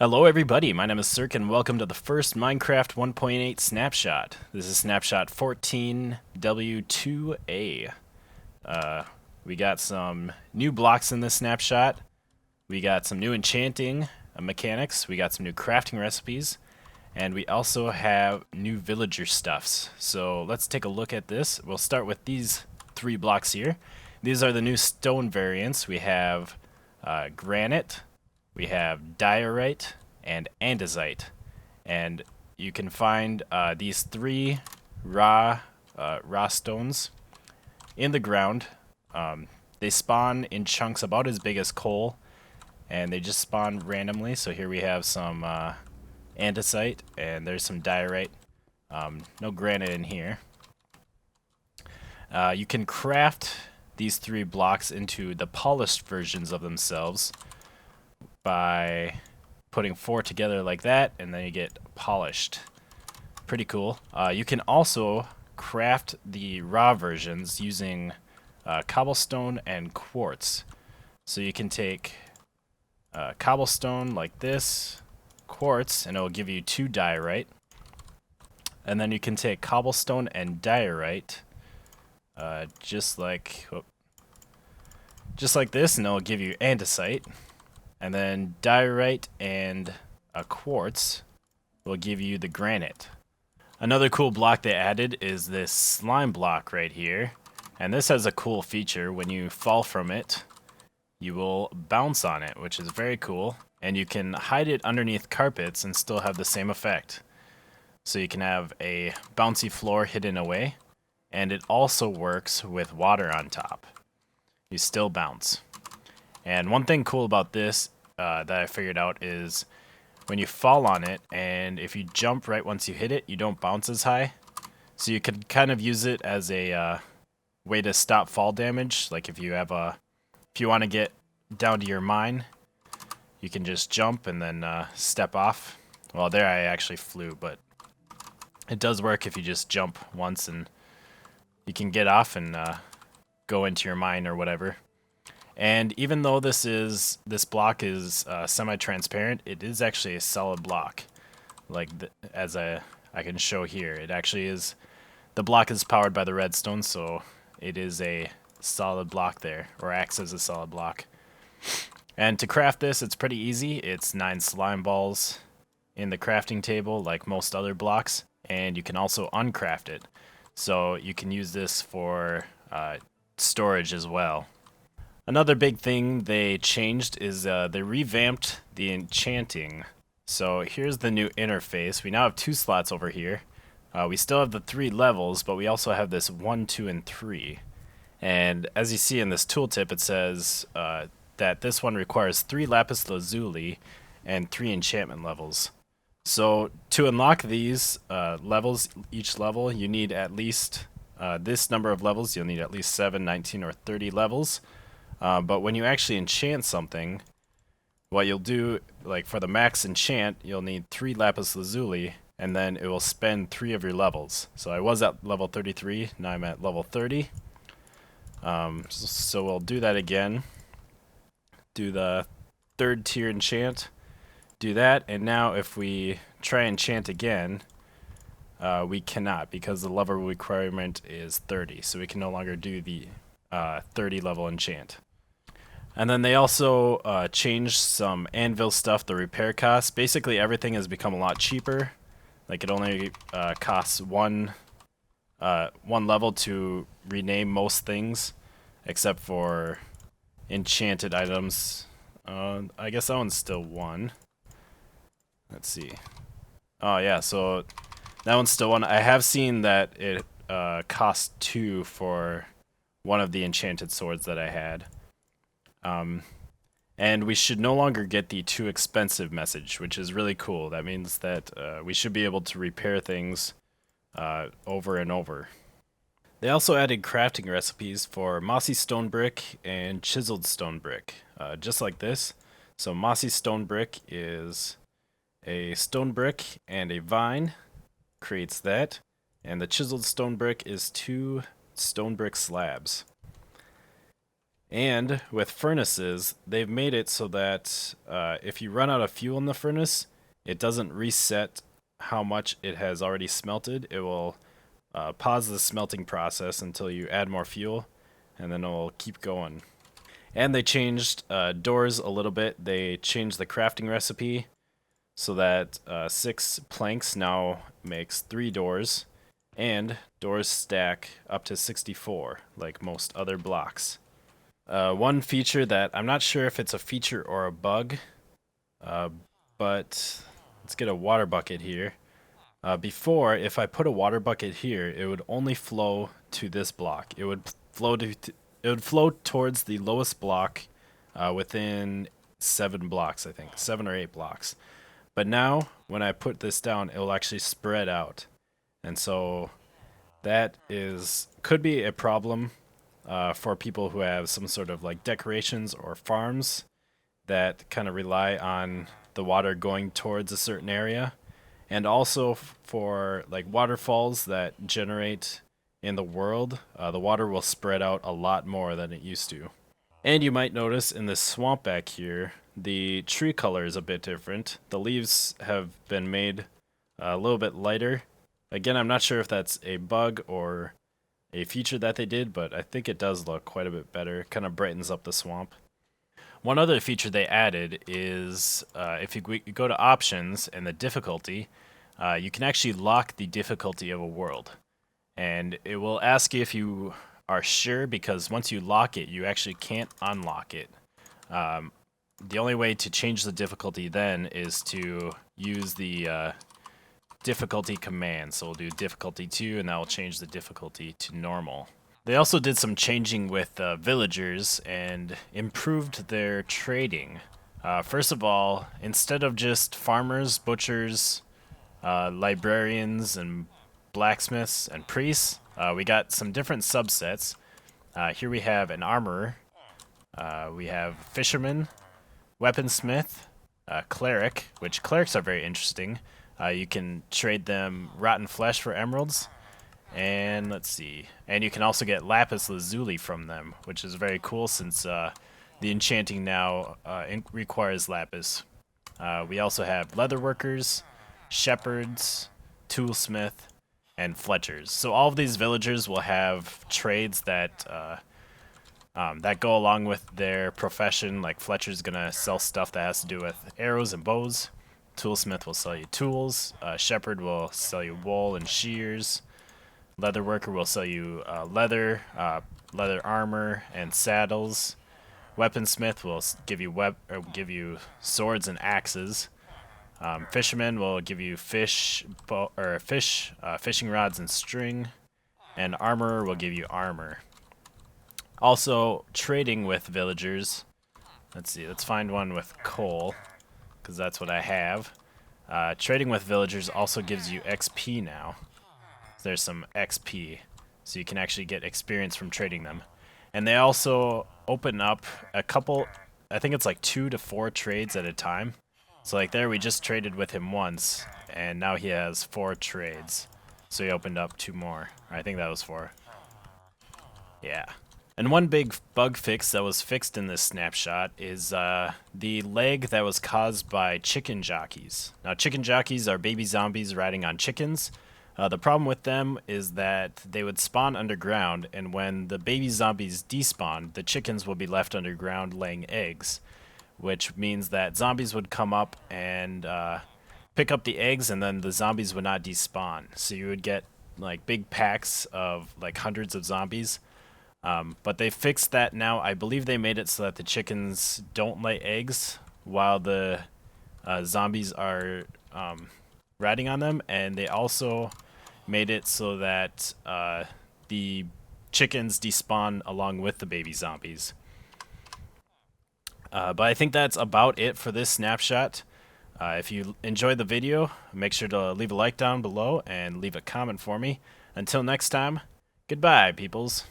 Hello everybody, my name is Cirque and welcome to the first Minecraft 1.8 snapshot. This is Snapshot 14w02a. We got some new blocks in this snapshot. We got some new enchanting mechanics. We got some new crafting recipes. And we also have new villager stuffs. So let's take a look at this. We'll start with these three blocks here. These are the new stone variants. We have granite, we have diorite, and andesite. And you can find these three raw stones in the ground. They spawn in chunks about as big as coal, and they just spawn randomly. So here we have some andesite, and there's some diorite. No granite in here. You can craft these three blocks into the polished versions of themselves by putting four together like that, and then you get polished. Pretty cool. You can also craft the raw versions using cobblestone and quartz. So you can take cobblestone like this, quartz, and it will give you 2 diorite. And then you can take cobblestone and diorite, just like this, and it will give you andesite. And then diorite and a quartz will give you the granite. Another cool block they added is this slime block right here. And this has a cool feature. When you fall from it, you will bounce on it, which is very cool. And you can hide it underneath carpets and still have the same effect. So you can have a bouncy floor hidden away. And it also works with water on top. You still bounce. And one thing cool about this that I figured out is when you fall on it, and if you jump right once you hit it, you don't bounce as high. So you can kind of use it as a way to stop fall damage. Like if you want to get down to your mine, you can just jump and then step off. Well, there I actually flew, but it does work if you just jump once, and you can get off and go into your mine or whatever. And even though this block is semi-transparent, it is actually a solid block. Like as I can show here, it actually is. The block is powered by the redstone, so it is a solid block there, or acts as a solid block. And to craft this, it's pretty easy. It's 9 slime balls in the crafting table, like most other blocks, and you can also uncraft it. So you can use this for storage as well. Another big thing they changed is they revamped the enchanting. So here's the new interface. We now have 2 slots over here. We still have the 3 levels, but we also have this 1, 2, and 3. And as you see in this tooltip, it says that this one requires 3 lapis lazuli and 3 enchantment levels. So to unlock these levels, each level, you need at least this number of levels. You'll need at least 7, 19, or 30 levels. But when you actually enchant something, what you'll do, like for the max enchant, you'll need 3 lapis lazuli, and then it will spend 3 of your levels. So I was at level 33, now I'm at level 30. So we'll do that again. Do the 3rd tier enchant. Do that, and now if we try enchant again, we cannot, because the level requirement is 30. So we can no longer do the 30 level enchant. And then they also changed some anvil stuff, the repair costs. Basically everything has become a lot cheaper. Like it only costs one level to rename most things, except for enchanted items. I guess that one's still 1. Let's see. Oh yeah, so that one's still 1. I have seen that it cost 2 for one of the enchanted swords that I had. And we should no longer get the too expensive message, which is really cool. That means that we should be able to repair things over and over. They also added crafting recipes for mossy stone brick and chiseled stone brick, just like this. So mossy stone brick is a stone brick and a vine, creates that. And the chiseled stone brick is 2 stone brick slabs. And with furnaces, they've made it so that if you run out of fuel in the furnace, it doesn't reset how much it has already smelted. It will pause the smelting process until you add more fuel, and then it'll keep going. And they changed doors a little bit. They changed the crafting recipe so that 6 planks now makes 3 doors, and doors stack up to 64, like most other blocks. One feature that I'm not sure if it's a feature or a bug, but let's get a water bucket here. Before, if I put a water bucket here, it would only flow to this block. It would flow towards the lowest block within 7 blocks, I think, 7 or 8 blocks. But now, when I put this down, it will actually spread out, and so that could be a problem for people who have some sort of like decorations or farms that kind of rely on the water going towards a certain area, and also for like waterfalls that generate in the world, the water will spread out a lot more than it used to. And you might notice in this swamp back here, the tree color is a bit different. The leaves have been made a little bit lighter. Again, I'm not sure if that's a bug or a feature that they did, but I think it does look quite a bit better. Kind of brightens up the swamp. One other feature they added is if you go to options and the difficulty, you can actually lock the difficulty of a world. And it will ask you if you are sure, because once you lock it, you actually can't unlock it. The only way to change the difficulty then is to use the difficulty command. So we'll do difficulty 2, and that will change the difficulty to normal. They also did some changing with villagers and improved their trading. First of all, instead of just farmers, butchers, librarians, and blacksmiths and priests, we got some different subsets. Here we have an armorer, we have fisherman, weaponsmith, cleric, which clerics are very interesting. You can trade them rotten flesh for emeralds, and let's see. And you can also get lapis lazuli from them, which is very cool since the enchanting now requires lapis. We also have leatherworkers, shepherds, toolsmith, and fletchers. So all of these villagers will have trades that that go along with their profession. Like Fletcher's gonna sell stuff that has to do with arrows and bows. Toolsmith will sell you tools. Shepherd will sell you wool and shears. Leatherworker will sell you leather armor and saddles. Weaponsmith will give you swords and axes. Fisherman will give you fishing rods and string, and armorer will give you armor. Also, trading with villagers. Let's see. Let's find one with coal, because that's what I have. Trading with villagers also gives you XP now. There's some XP, so you can actually get experience from trading them. And they also open up a couple, I think it's like 2 to 4 trades at a time. So like there, we just traded with him once, and now he has 4 trades. So he opened up 2 more. I think that was 4. Yeah. And one big bug fix that was fixed in this snapshot is the lag that was caused by chicken jockeys. Now, chicken jockeys are baby zombies riding on chickens. The problem with them is that they would spawn underground, and when the baby zombies despawn, the chickens will be left underground laying eggs, which means that zombies would come up and pick up the eggs, and then the zombies would not despawn. So you would get like big packs of like hundreds of zombies. But they fixed that now. I believe they made it so that the chickens don't lay eggs while the zombies are riding on them, and they also made it so that the chickens despawn along with the baby zombies. But I think that's about it for this snapshot. If you enjoyed the video, make sure to leave a like down below and leave a comment for me. Until next time, goodbye, peoples.